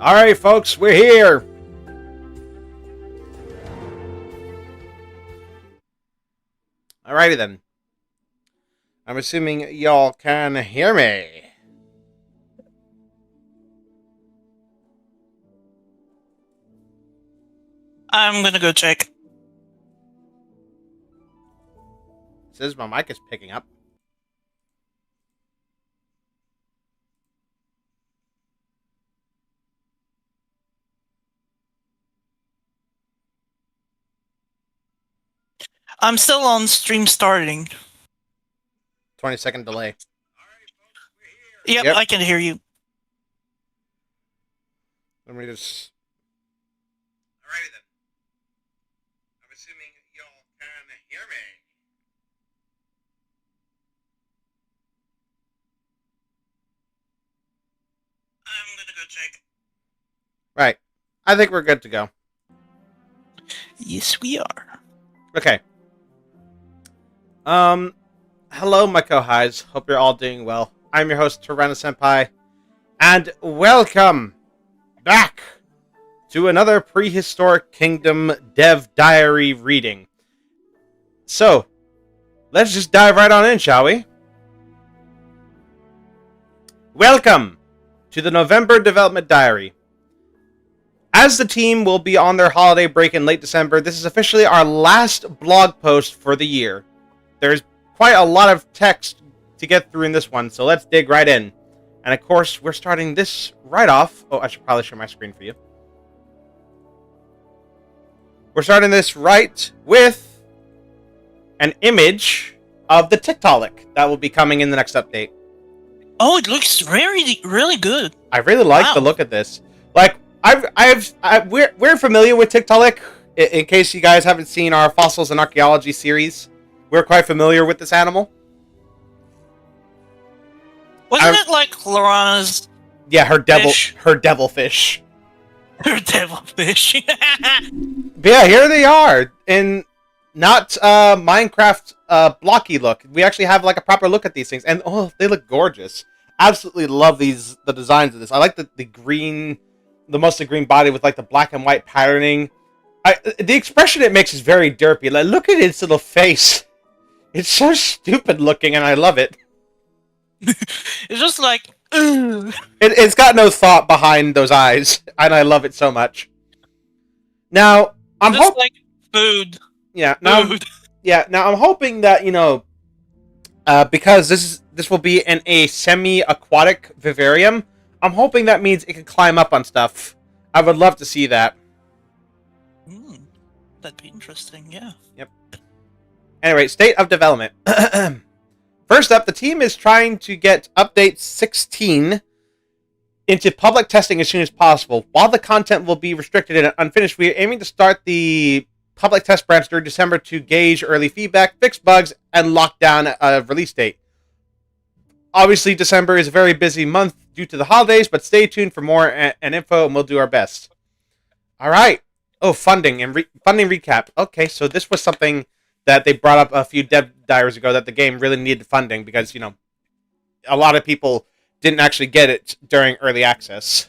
Alright, folks, we're here. Alrighty then. I'm assuming y'all can hear me. I'm gonna go check. It says my mic is picking up. I'm still on stream starting. 20-second delay. Yep, I can hear you. Let me just... Alrighty then. I'm assuming y'all can hear me. I'm gonna go check. Right. I think we're good to go. Yes, we are. Okay. Hello, my co-highs. Hope you're all doing well. I'm your host, Tyranna Senpai, and welcome back to another Prehistoric Kingdom Dev Diary reading. So, let's just dive right on in, shall we? Welcome to the November Development Diary. As the team will be on their holiday break in late December, this is officially our last blog post for the year. There's quite a lot of text to get through in this one, so let's dig right in. And of course, we're starting this right off. Oh, I should probably share my screen for you. We're starting this right with an image of the TikTok that will be coming in the next update. Oh, it looks really good. I really like the look of this. Like, we're familiar with TikTok. In case you guys haven't seen our Fossils and Archaeology series, we're quite familiar with this animal. Wasn't it like Lorana's? Yeah, her devilfish. Her devilfish. But yeah, here they are in not Minecraft blocky look. We actually have like a proper look at these things, and oh, they look gorgeous. Absolutely love the designs of this. I like the green, the mostly green body with like the black and white patterning. The expression it makes is very derpy. Like, look at its little face. It's so stupid looking, and I love it. It's just like... It's got no thought behind those eyes, and I love it so much. Now, I'm hoping... like food. Yeah, now, now I'm hoping that, because this will be in a semi-aquatic vivarium, I'm hoping that means it can climb up on stuff. I would love to see that. That'd be interesting, yeah. Yep. Anyway, state of development. First up, the team is trying to get update 16 into public testing as soon as possible. While the content will be restricted and unfinished, we are aiming to start the public test branch during December to gauge early feedback, fix bugs, and lock down a release date. Obviously, December is a very busy month due to the holidays, but stay tuned for more and info, and we'll do our best. All right. Oh, funding and funding recap. Okay, so this was something that they brought up a few dev diaries ago, that the game really needed funding because, a lot of people didn't actually get it during early access.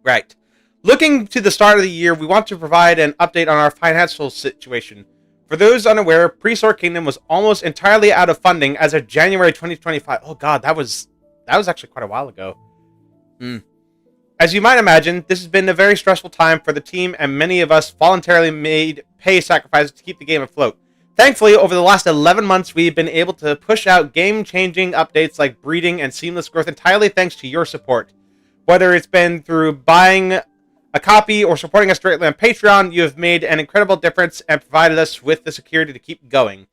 Right. Looking to the start of the year, we want to provide an update on our financial situation. For those unaware, Prehistoric Kingdom was almost entirely out of funding as of January 2025. Oh god, that was actually quite a while ago. As you might imagine, this has been a very stressful time for the team, and many of us voluntarily made pay sacrifices to keep the game afloat. Thankfully, over the last 11 months, we've been able to push out game-changing updates like breeding and seamless growth entirely thanks to your support. Whether it's been through buying a copy or supporting us directly on Patreon, you have made an incredible difference and provided us with the security to keep going.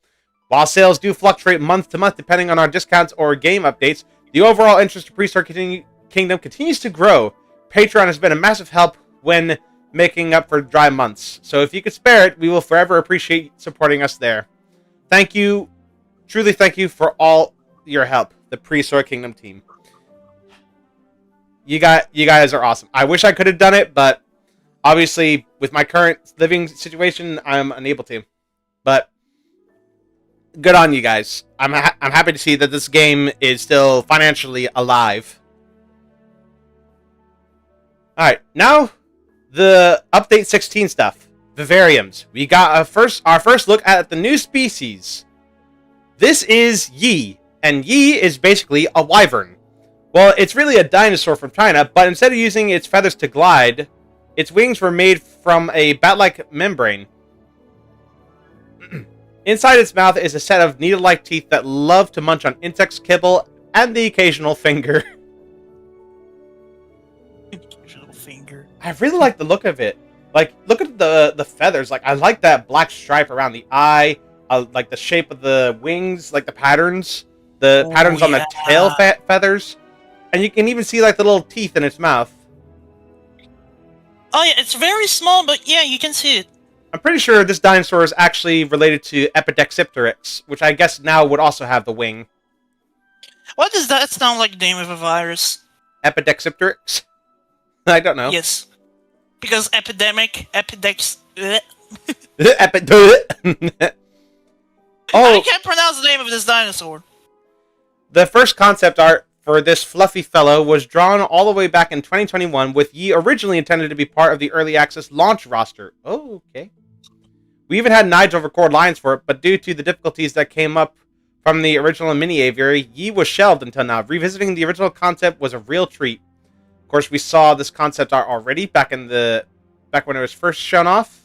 While sales do fluctuate month to month depending on our discounts or game updates, the overall interest in Prehistoric Kingdom continues to grow. Patreon has been a massive help when making up for dry months. So if you could spare it, we will forever appreciate supporting us there. Thank you. Truly thank you for all your help, the Prehistoric Kingdom team. You guys are awesome. I wish I could have done it, but obviously with my current living situation, I'm unable to. But good on you guys. I'm happy to see that this game is still financially alive. Alright, now the update 16 stuff. Vivariums. We got our first look at the new species. This is Yi, and Yi is basically a wyvern. Well, it's really a dinosaur from China, but instead of using its feathers to glide, its wings were made from a bat-like membrane. Inside its mouth is a set of needle-like teeth that love to munch on insects, kibble, and the occasional finger. Finger. I really like the look of it. Like, look at the feathers. Like, I like that black stripe around the eye. Like the shape of the wings, like the patterns. The patterns on the tail feathers. And you can even see, like, the little teeth in its mouth. Oh yeah, it's very small, but yeah, you can see it. I'm pretty sure this dinosaur is actually related to Epidexipteryx, which I guess now would also have the wing. Why does that sound like the name of a virus? Epidexipteryx? I don't know. Yes. Because epidemic, epidex... Oh, I can't pronounce the name of this dinosaur. The first concept art for this fluffy fellow was drawn all the way back in 2021, with Yi originally intended to be part of the early access launch roster. Oh, okay. We even had Nigel record lines for it, but due to the difficulties that came up from the original mini aviary, Yi was shelved until now. Revisiting the original concept was a real treat. Of course, we saw this concept art already back when it was first shown off.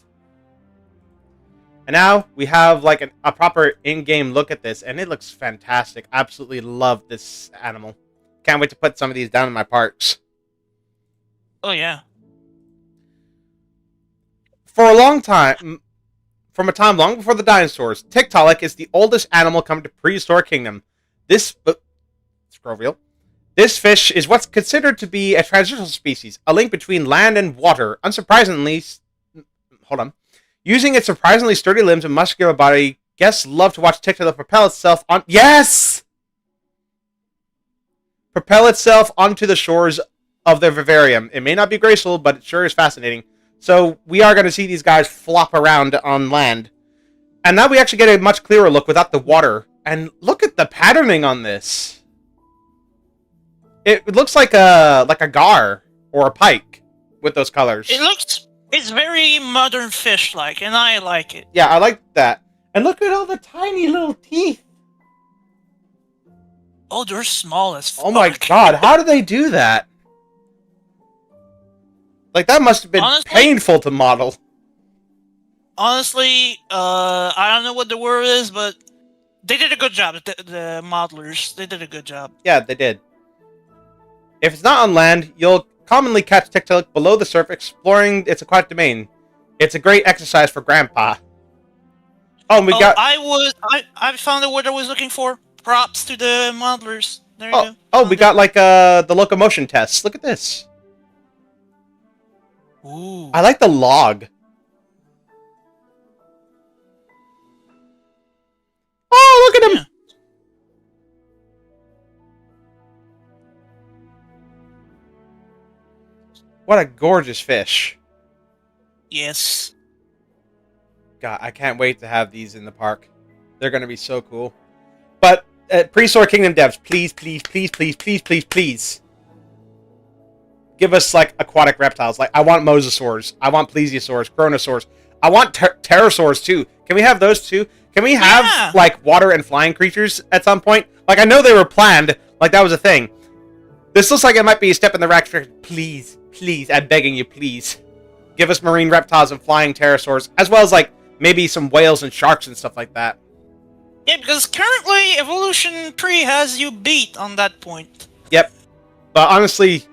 And now we have like a proper in-game look at this, and it looks fantastic. Absolutely love this animal. Can't wait to put some of these down in my parks. Oh yeah. For a long time, from a time long before the dinosaurs, Tiktaalik is the oldest animal coming to Prehistoric Kingdom. Scroll reel. This fish is what's considered to be a transitional species, a link between land and water. Unsurprisingly, using its surprisingly sturdy limbs and muscular body, guests love to watch Tiktaalik propel itself onto the shores of their vivarium. It may not be graceful, but it sure is fascinating. So we are going to see these guys flop around on land. And now we actually get a much clearer look without the water. And look at the patterning on this. It looks like a gar or a pike with those colors. It's very modern fish-like, and I like it. Yeah, I like that. And look at all the tiny little teeth. Oh, they're small as fuck. Oh my god, how do they do that? Like, that must have been painful to model. Honestly, I don't know what the word is, but they did a good job. The modelers, they did a good job. Yeah, they did. If it's not on land, you'll commonly catch Tiktaalik below the surface, exploring its aquatic domain. It's a great exercise for Grandpa. Oh, and I found the word I was looking for. Props to the modelers. There you go. Oh, we got like the locomotion tests. Look at this. Ooh. I like the log. Oh, look at him! Yeah. What a gorgeous fish. Yes. God, I can't wait to have these in the park. They're going to be so cool. But, Prehistoric Kingdom devs, please, please, please, please, please, please, please. Give us, like, aquatic reptiles. Like, I want mosasaurs. I want plesiosaurs, chronosaurs. I want pterosaurs, too. Can we have those, too? Can we have, like, water and flying creatures at some point? Like, I know they were planned. Like, that was a thing. This looks like it might be a step in the right direction. Please, please, I'm begging you, please. Give us marine reptiles and flying pterosaurs, as well as, like, maybe some whales and sharks and stuff like that. Yeah, because currently Evolution 3 has you beat on that point. Yep. But honestly,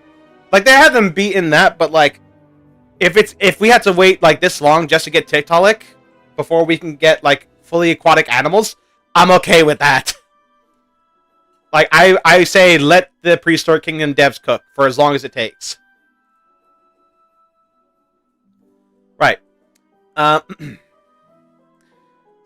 like, they had them beat in that, but, like, if we had to wait, like, this long just to get Tiktaalik before we can get, like, fully aquatic animals, I'm okay with that. Like, I say let the Prehistoric Kingdom devs cook for as long as it takes. Right.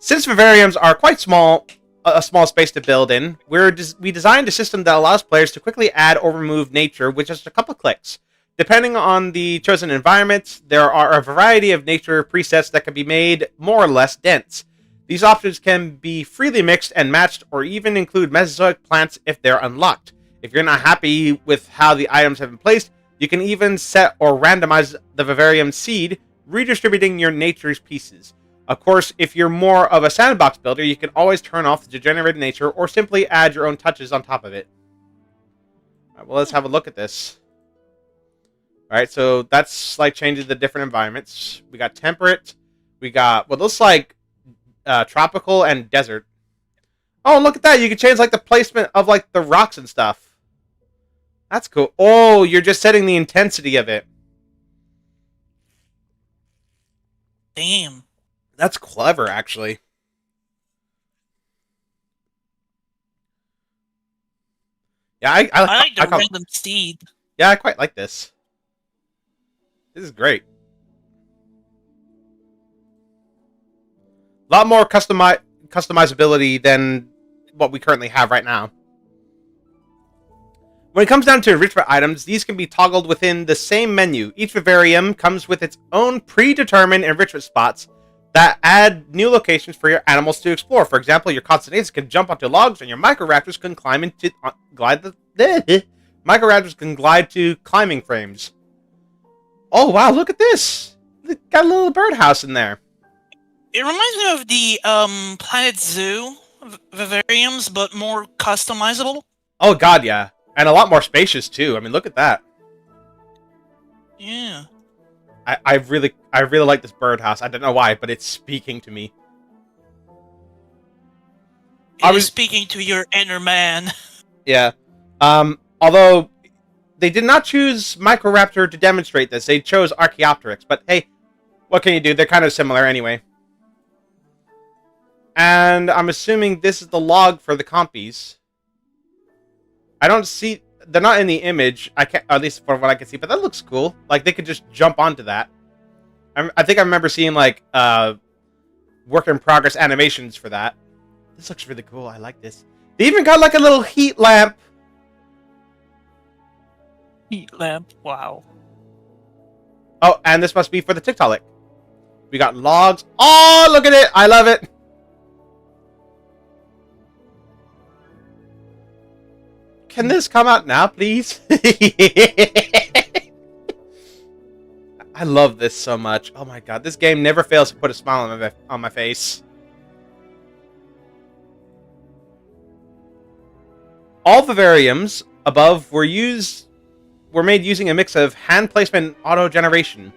Since vivariums are quite small, a small space to build in, we designed a system that allows players to quickly add or remove nature with just a couple of clicks. Depending on the chosen environment, there are a variety of nature presets that can be made more or less dense. These options can be freely mixed and matched, or even include Mesozoic plants if they're unlocked. If you're not happy with how the items have been placed, You can even set or randomize the vivarium seed, redistributing your nature's pieces. Of course, if you're more of a sandbox builder, you can always turn off the degenerated nature or simply add your own touches on top of it. Alright, well, let's have a look at this. Alright, so that's like changing the different environments. We got temperate. We got what looks like tropical and desert. Oh, look at that. You can change like the placement of like the rocks and stuff. That's cool. Oh, you're just setting the intensity of it. Damn. That's clever, actually. Yeah, I like the random seed. Yeah, I quite like this. This is great. A lot more customizability than what we currently have right now. When it comes down to enrichment items, these can be toggled within the same menu. Each vivarium comes with its own predetermined enrichment spots that add new locations for your animals to explore. For example, your constellations can jump onto logs, and your microraptors can microraptors can glide to climbing frames. Oh wow! Look at this. Got a little birdhouse in there. It reminds me of the Planet Zoo vivariums, but more customizable. Oh god, yeah, and a lot more spacious too. I mean, look at that. Yeah. I really like this birdhouse. I don't know why, but it's speaking to me. It is speaking to your inner man. Yeah. Although they did not choose Microraptor to demonstrate this, they chose Archaeopteryx. But hey, what can you do? They're kind of similar anyway. And I'm assuming this is the log for the compies. I don't see... They're not in the image, I can't, at least from what I can see, but that looks cool. Like, they could just jump onto that. I think I remember seeing, like, work-in-progress animations for that. This looks really cool. I like this. They even got, like, a little heat lamp. Heat lamp, wow. Oh, and this must be for the Tiktaalik. We got logs. Oh, look at it! I love it! Can this come out now, please? I love this so much. Oh my god, this game never fails to put a smile on my face. All vivariums above were made using a mix of hand placement and auto generation.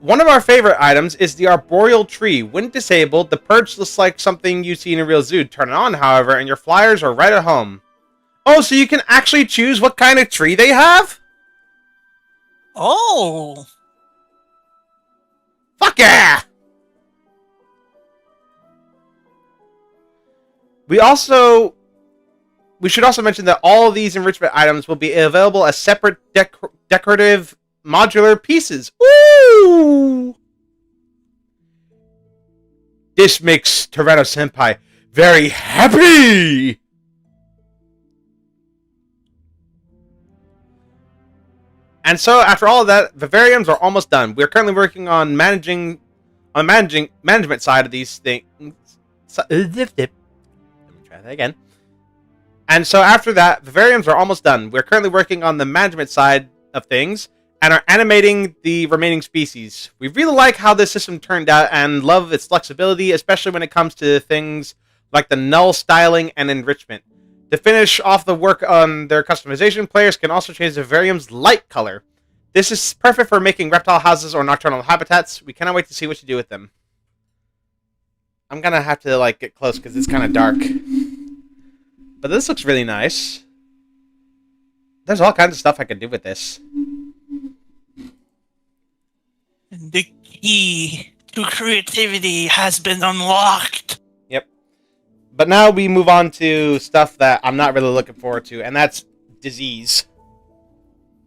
One of our favorite items is the arboreal tree. When disabled, the perch looks like something you see in a real zoo. Turn it on, however, and your flyers are right at home. Oh, so you can actually choose what kind of tree they have? Oh! Fuck yeah! We should also mention that all of these enrichment items will be available as separate decorative modular pieces. Ooh! This makes Tyranno-senpai very happy! And so, after all of that, vivariums are almost done. We're currently working on management side of these things. Let me try that again. And so, after that, vivariums are almost done. We're currently working on the management side of things and are animating the remaining species. We really like how this system turned out and love its flexibility, especially when it comes to things like the null styling and enrichment. To finish off the work on their customization, players can also change the vivarium's light color. This is perfect for making reptile houses or nocturnal habitats. We cannot wait to see what you do with them. I'm gonna have to like get close because it's kind of dark. But this looks really nice. There's all kinds of stuff I can do with this. The key to creativity has been unlocked. But now we move on to stuff that I'm not really looking forward to, and that's disease.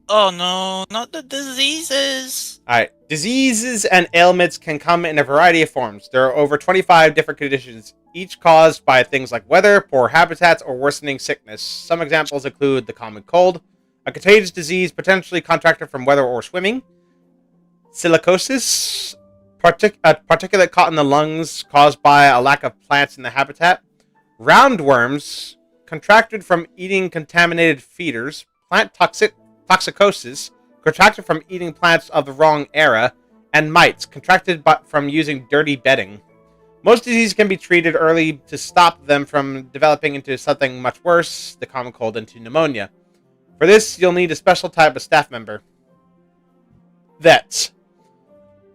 Oh no, not the diseases. Alright, diseases and ailments can come in a variety of forms. There are over 25 different conditions, each caused by things like weather, poor habitats, or worsening sickness. Some examples include the common cold, a contagious disease potentially contracted from weather or swimming, silicosis, particulate caught in the lungs caused by a lack of plants in the habitat, roundworms contracted from eating contaminated feeders, plant toxicosis, contracted from eating plants of the wrong era, and mites, contracted from using dirty bedding. Most diseases can be treated early to stop them from developing into something much worse, the common cold, into pneumonia. For this, you'll need a special type of staff member. Vets.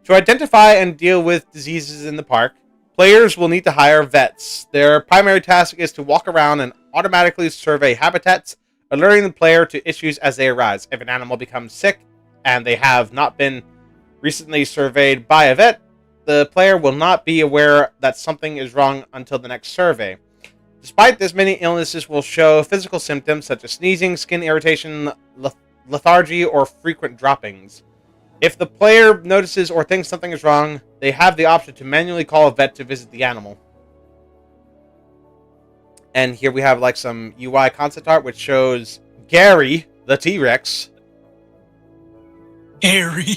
To identify and deal with diseases in the park, players will need to hire vets. Their primary task is to walk around and automatically survey habitats, alerting the player to issues as they arise. If an animal becomes sick and they have not been recently surveyed by a vet, the player will not be aware that something is wrong until the next survey. Despite this, many illnesses will show physical symptoms such as sneezing, skin irritation, lethargy, or frequent droppings. If the player notices or thinks something is wrong, they have the option to manually call a vet to visit the animal. And here we have like some UI concept art which shows Gary, the T-Rex. Gary.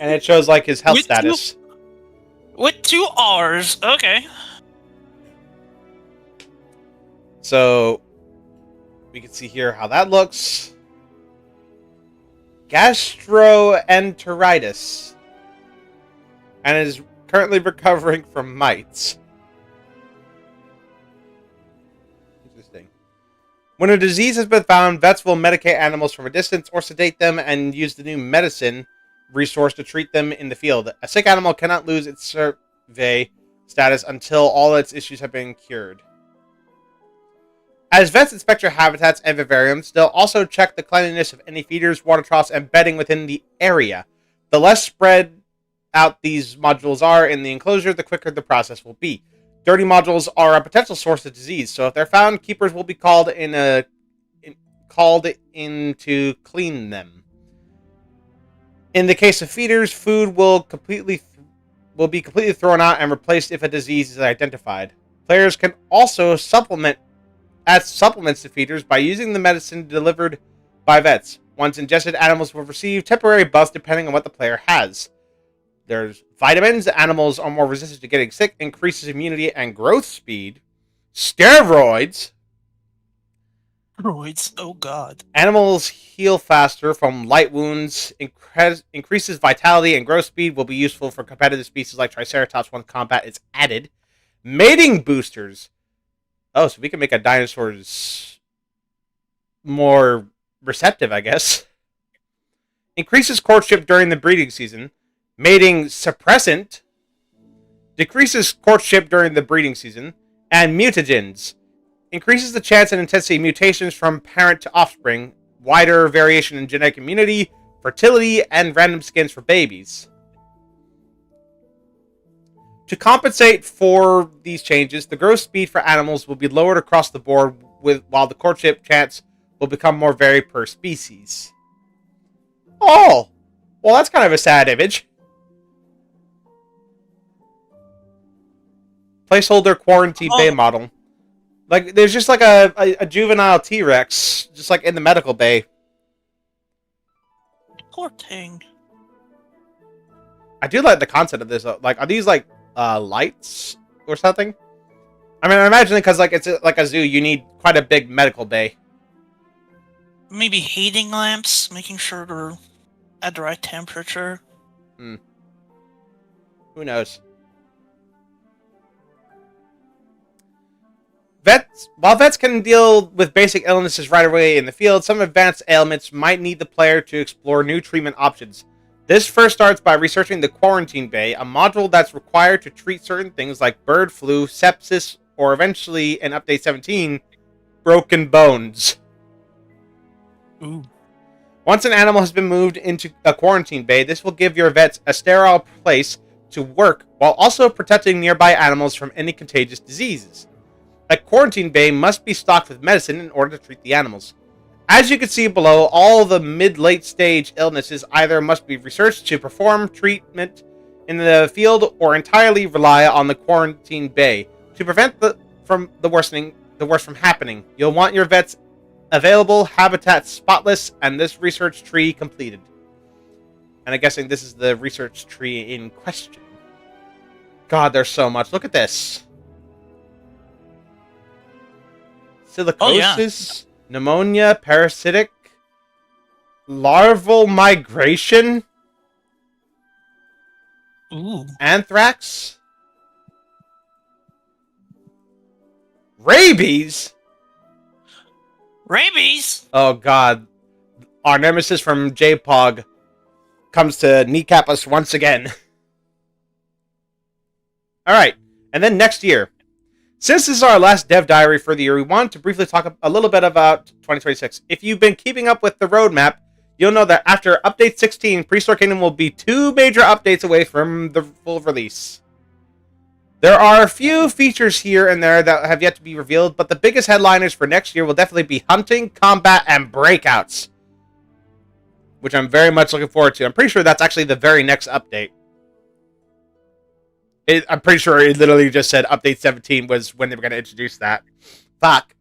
And it shows like his health status. With 2 R's. Okay. So we can see here how that looks. Gastroenteritis. And is currently recovering from mites. Interesting. When a disease has been found, vets will medicate animals from a distance or sedate them and use the new medicine resource to treat them in the field. A sick animal cannot lose its survey status until all its issues have been cured. As vets inspect your habitats and vivariums, they'll also check the cleanliness of any feeders, water troughs, and bedding within the area. The less spread out these modules are in the enclosure, the quicker the process will be. Dirty modules are a potential source of disease, so if they're found, keepers will be called in to clean them. In the case of feeders, food will be completely thrown out and replaced if a disease is identified. Players can also add supplements to feeders by using the medicine delivered by vets. Once ingested, animals will receive temporary buffs depending on what the player has. There's vitamins. Animals are more resistant to getting sick, increases immunity and growth speed. Steroids. Steroids, oh god. Animals heal faster from light wounds. Increases vitality and growth speed, will be useful for competitive species like Triceratops once combat is added. Mating boosters. Oh, so we can make a dinosaur's more receptive, I guess. Increases courtship during the breeding season. Mating suppressant. Decreases courtship during the breeding season. And mutagens. Increases the chance and intensity of mutations from parent to offspring. Wider variation in genetic immunity, fertility, and random skins for babies. To compensate for these changes, the growth speed for animals will be lowered across the board, while the courtship chance will become more varied per species. Oh! Well, that's kind of a sad image. Placeholder quarantine bay model. Like, there's just like a juvenile T-Rex, just like in the medical bay. Poor thing. I do like the concept of this. Like, are these like lights or something? I mean, I imagine because like it's like a zoo, you need quite a big medical bay. Maybe heating lamps, making sure they're at the right temperature. Who knows? While vets can deal with basic illnesses right away in the field, some advanced ailments might need the player to explore new treatment options. This first starts by researching the Quarantine Bay, a module that's required to treat certain things like bird flu, sepsis, or eventually, in Update 17, broken bones. Ooh. Once an animal has been moved into a Quarantine Bay, this will give your vets a sterile place to work while also protecting nearby animals from any contagious diseases. A Quarantine Bay must be stocked with medicine in order to treat the animals. As you can see below, all the mid-late stage illnesses either must be researched to perform treatment in the field or entirely rely on the Quarantine Bay. To prevent the worst from happening, you'll want your vets available, habitat spotless, and this research tree completed. And I'm guessing this is the research tree in question. God, there's so much. Look at this. Silicosis, pneumonia, parasitic, Larval migration? Ooh. Anthrax? Rabies? Rabies? Oh god. Our nemesis from J-Pog comes to kneecap us once again. Alright, and then next year. Since this is our last dev diary for the year, we wanted to briefly talk a little bit about 2026. If you've been keeping up with the roadmap, you'll know that after Update 16, Prehistoric Kingdom will be 2 major updates away from the full release. There are a few features here and there that have yet to be revealed, but the biggest headliners for next year will definitely be hunting, combat, and breakouts, which I'm very much looking forward to. I'm pretty sure that's actually the very next update. I'm pretty sure it literally just said Update 17 was when they were going to introduce that. Fuck.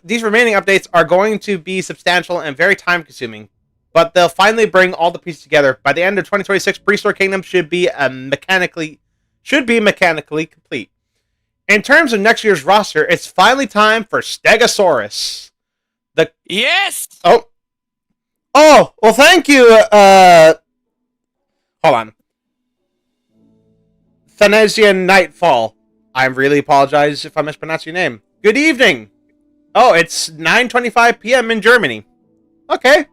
These remaining updates are going to be substantial and very time-consuming, but they'll finally bring all the pieces together. By the end of 2026, Prehistoric Kingdom should be mechanically complete. In terms of next year's roster, it's finally time for Stegosaurus. Yes! Oh, well, thank you, hold on. Thanesian Nightfall. I really apologize if I mispronounced your name. Good evening. Oh, it's 9:25 p.m. in Germany. Okay.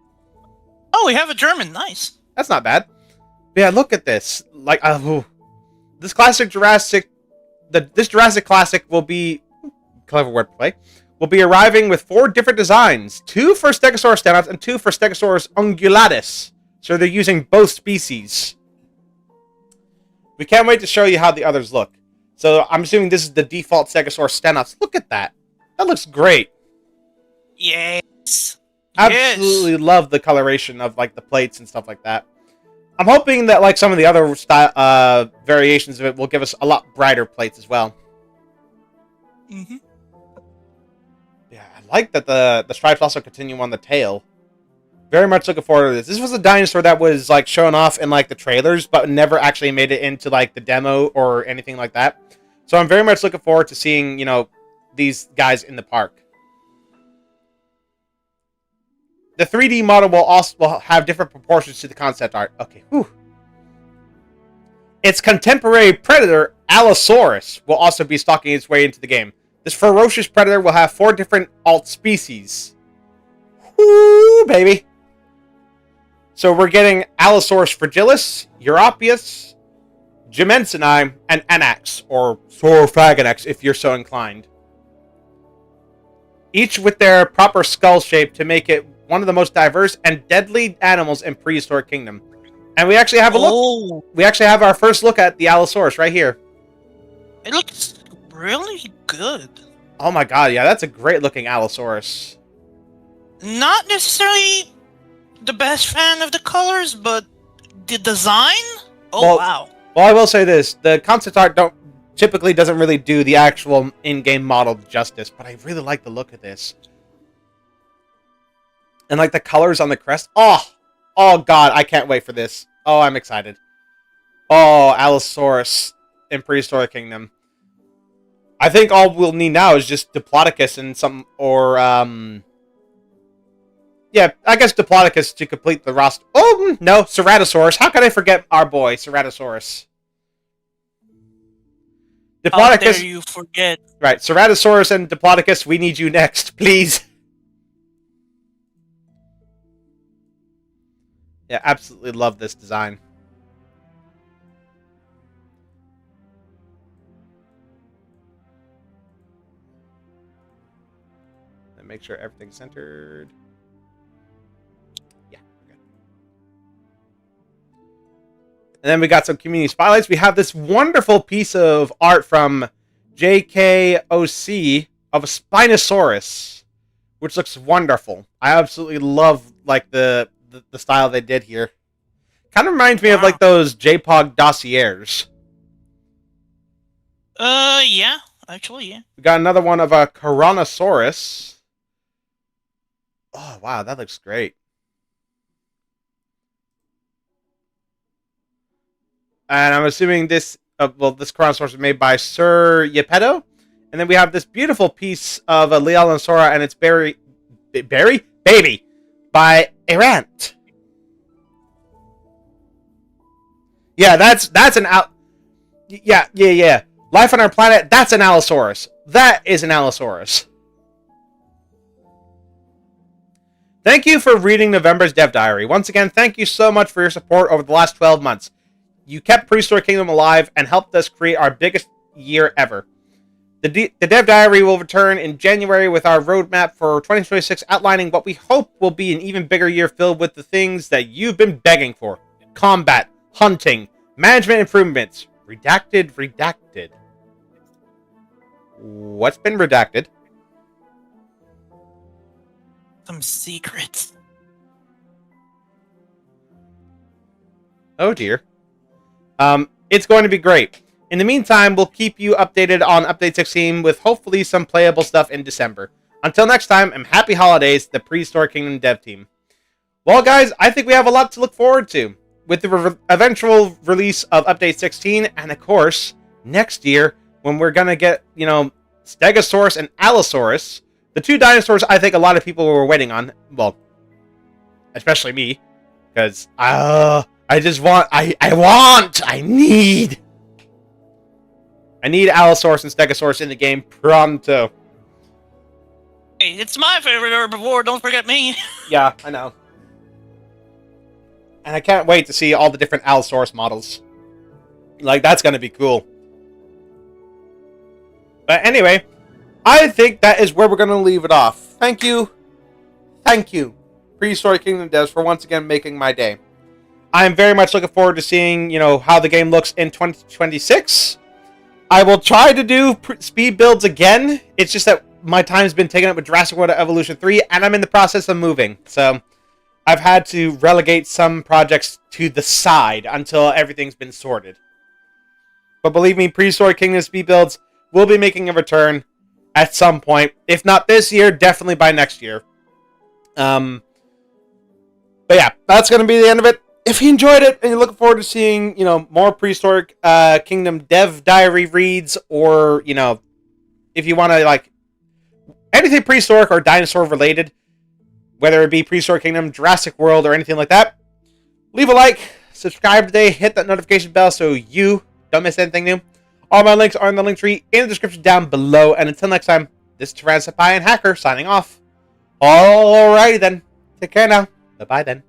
Oh, we have a German. Nice. That's not bad. Yeah, look at this. Like, this classic Jurassic... This Jurassic classic will be... Clever wordplay. Will be arriving with 4 different designs. 2 for Stegosaurus standouts and 2 for Stegosaurus ungulatus. So they're using both species. We can't wait to show you how the others look. So I'm assuming this is the default Stegosaurus standouts. Look at that. That looks great. Yes. Absolutely love the coloration of like the plates and stuff like that. I'm hoping that like some of the other style, variations of it will give us a lot brighter plates as well. Mm-hmm. Yeah, I like that the stripes also continue on the tail. Very much looking forward to this. This was a dinosaur that was like shown off in like the trailers, but never actually made it into like the demo or anything like that. So I'm very much looking forward to seeing, you know, these guys in the park. The 3D model will have different proportions to the concept art. Okay, whew. Its contemporary predator, Allosaurus, will also be stalking its way into the game. This ferocious predator will have 4 different alt species. Woo, baby. So we're getting Allosaurus fragilis, Europeus, Gemensini, and Anax, or Saurophaganax if you're so inclined. Each with their proper skull shape to make it one of the most diverse and deadly animals in Prehistoric Kingdom. And we actually have a look. We actually have our first look at the Allosaurus right here. It looks really good. Oh my god, yeah, that's a great looking Allosaurus. Not necessarily the best fan of the colors, but the design? Oh, wow. Well, I will say this. The concept art typically doesn't really do the actual in-game model justice, but I really like the look of this. And like the colors on the crest. Oh god, I can't wait for this. Oh, I'm excited. Oh, Allosaurus in Prehistoric Kingdom. I think all we'll need now is just Diplodocus and some, or, yeah, I guess Diplodocus to complete the roster. Oh, no, Ceratosaurus. How could I forget our boy, Ceratosaurus? How dare you forget? Right, Ceratosaurus and Diplodocus, we need you next, please. Yeah, absolutely love this design. And make sure everything's centered. Yeah, we're good. And then we got some community spotlights. We have this wonderful piece of art from JKOC of a Spinosaurus, which looks wonderful. I absolutely love like the style they did here. Kind of reminds me of like those JPOG dossiers. Yeah. Actually, yeah. We got another one of a Coronosaurus. Oh, wow, that looks great. And I'm assuming this, this Coronosaurus was made by Sir Yepeto. And then we have this beautiful piece of a Leonosaura and its Baby by a rant. Yeah, that's an out. Yeah. Life on our planet, that's an Allosaurus. That is an Allosaurus. Thank you for reading November's Dev Diary. Once again, thank you so much for your support over the last 12 months. You kept Prehistoric Kingdom alive and helped us create our biggest year ever. The Dev Diary will return in January with our roadmap for 2026 outlining what we hope will be an even bigger year filled with the things that you've been begging for. Combat, hunting, management improvements. Redacted. What's been redacted? Some secrets. Oh dear. It's going to be great. In the meantime, we'll keep you updated on Update 16 with hopefully some playable stuff in December. Until next time, and happy holidays, the Prehistoric Kingdom dev team. Well, guys, I think we have a lot to look forward to. With the eventual release of Update 16, and of course, next year, when we're gonna get, Stegosaurus and Allosaurus, the two dinosaurs I think a lot of people were waiting on. Well, especially me, because I need Allosaurus and Stegosaurus in the game pronto. Hey, it's my favorite herbivore, don't forget me. Yeah, I know. And I can't wait to see all the different Allosaurus models. Like, that's going to be cool. But anyway, I think that is where we're going to leave it off. Thank you, Prehistoric Kingdom devs, for once again making my day. I'm very much looking forward to seeing, how the game looks in 2026. I will try to do speed builds again. It's just that my time's been taken up with Jurassic World Evolution 3, and I'm in the process of moving. So I've had to relegate some projects to the side until everything's been sorted. But believe me, Prehistoric Kingdom speed builds will be making a return at some point. If not this year, definitely by next year. But yeah, that's going to be the end of it. If you enjoyed it and you're looking forward to seeing, more Prehistoric Kingdom dev diary reads, or, if you want to, anything prehistoric or dinosaur related, whether it be Prehistoric Kingdom, Jurassic World, or anything like that, leave a like, subscribe today, hit that notification bell so you don't miss anything new. All my links are in the link tree in the description down below. And until next time, this is Tyrannosaurus and Hacker signing off. Alrighty then. Take care now. Bye-bye then.